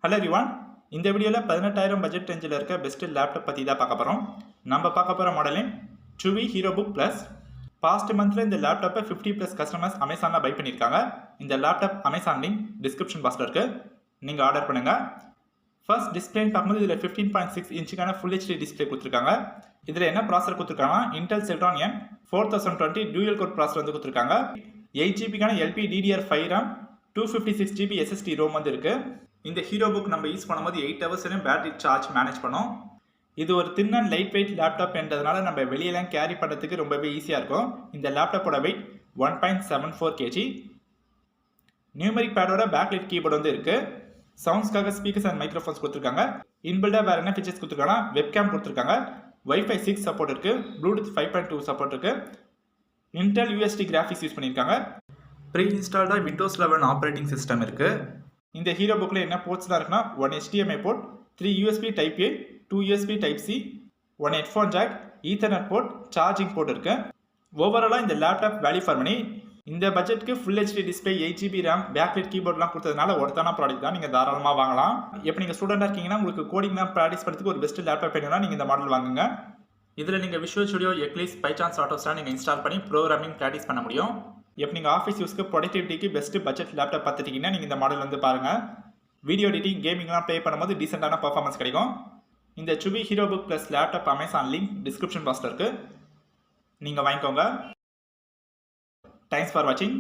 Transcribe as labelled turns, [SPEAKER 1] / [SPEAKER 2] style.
[SPEAKER 1] Hello everyone, இந்த வீடியோவில் 18,000 budget ரேஞ்சில் இருக்க பெஸ்ட் லேப்டாப் பற்றி தான் பார்க்க போகிறோம். நம்ம பார்க்க போகிற மாடலின் Chuwi HeroBook Plus. பாஸ்ட் மந்த்தில் இந்த லேப்டாப்பை 50+ கஸ்டமர்ஸ் அமேசானில் பை பண்ணியிருக்காங்க. இந்த லேப்டாப் அமேசான் லிங்க் டிஸ்கிரிப்ஷன் பாக்ஸில் இருக்குது, நீங்கள் ஆர்டர் பண்ணுங்கள். ஃபர்ஸ்ட் டிஸ்பிளேன்னு பார்க்கும்போது இதில் 15.6 இன்ச்சுக்கான ஃபுல் ஹெச்டி டிஸ்பிளே கொடுத்துருக்காங்க. இதில் என்ன ப்ராசர் கொடுத்துருக்காங்கன்னா Intel Celeron N4020 dual core ப்ராசர் வந்து கொடுத்துருக்காங்க. 8GB LPDDR5 RAM, 256GB SSD ROM வந்து இருக்குது. இந்த HeroBook நம்ம யூஸ் பண்ணும்போது 8 hours பேட்டரி சார்ஜ் மேனேஜ் பண்ணோம். இது ஒரு thin and light weight laptop என்றதுனால நம்ம வெளியெல்லாம் கேரி பண்ணுறதுக்கு ரொம்பவே ஈஸியாக இருக்கும். இந்த லேப்டாப்போட வெயிட் 1.74 kg. நியூமரிக் பேடோட பேக்லைட் கீபோர்டு வந்து இருக்குது. சவுண்ட்ஸ்க்காக ஸ்பீக்கர்ஸ் அண்ட் மைக்ரோஃபோன்ஸ் கொடுத்துருக்காங்க. இன்பில்டாக வேறு என்ன ஃபீச்சர்ஸ் கொடுத்துருக்காங்கன்னா வெப்கேம் கொடுத்துருக்காங்க, Wi-Fi 6 சப்போர்ட் இருக்குது, Bluetooth 5.2 சப்போர்ட் இருக்குது, இன்டெல் USD கிராஃபிக்ஸ் யூஸ் பண்ணியிருக்காங்க. ப்ரீ இன்ஸ்டால்டாக Windows 11 ஆப்ரேட்டிங் சிஸ்டம் இருக்குது. இந்த HeroBookல என்ன போர்ட்ஸ் தான் இருக்குன்னா 1 HDMI port, 3 USB Type A, 2 USB Type C, 1 headphone jack, ethernet port, charging port இருக்கு. ஓவராலாக இந்த லேப்டாப் வேல்யூ ஃபார் மணி. இந்த பட்ஜெட்டுக்கு full HD display, 8GB RAM, backlight கீபோர்ட்லாம் கொடுத்ததுனால ஒருத்தான ப்ராடக்ட் தான், நீங்கள் தாராளமாக வாங்கலாம். இப்போ நீங்கள் ஸ்டூடெண்டாக இருக்கீங்கன்னா உங்களுக்கு கோடிங்லாம் ப்ராக்டிஸ் பண்ணுறதுக்கு ஒரு பெஸ்ட் லேப்டாப் வேணும்னா நீங்கள் இந்த மாடல் வாங்குங்க. இதில் நீங்கள் விஷுவல் ஸ்டுடியோ, எக்லிப்ஸ், பைசான்ஸ், ஆட்டோஸ்லாம் நீங்கள் இன்ஸ்டால் பண்ணி ப்ரோக்ராமிங் ப்ராக்டிஸ் பண்ண முடியும். இப்போ நீங்கள் ஆஃபீஸ் யூஸ்க்கு ப்ரொடக்டிவிட்டிக்கு பெஸ்ட் பட்ஜெட் லேப்டாப் பார்த்துட்டீங்கன்னா நீங்கள் இந்த மாடல் வந்து பாருங்கள். வீடியோ எடிட்டிங், கேமிங்லாம் ப்ளே பண்ணும்போது டீசெண்டான பர்ஃபார்மன்ஸ் கிடைக்கும். இந்த Chuwi HeroBook Plus laptop Amazon link description பாக்ஸில் இருக்குது, நீங்கள் வாங்கிக்கோங்க. தேங்க்ஸ் ஃபார் வாட்சிங்.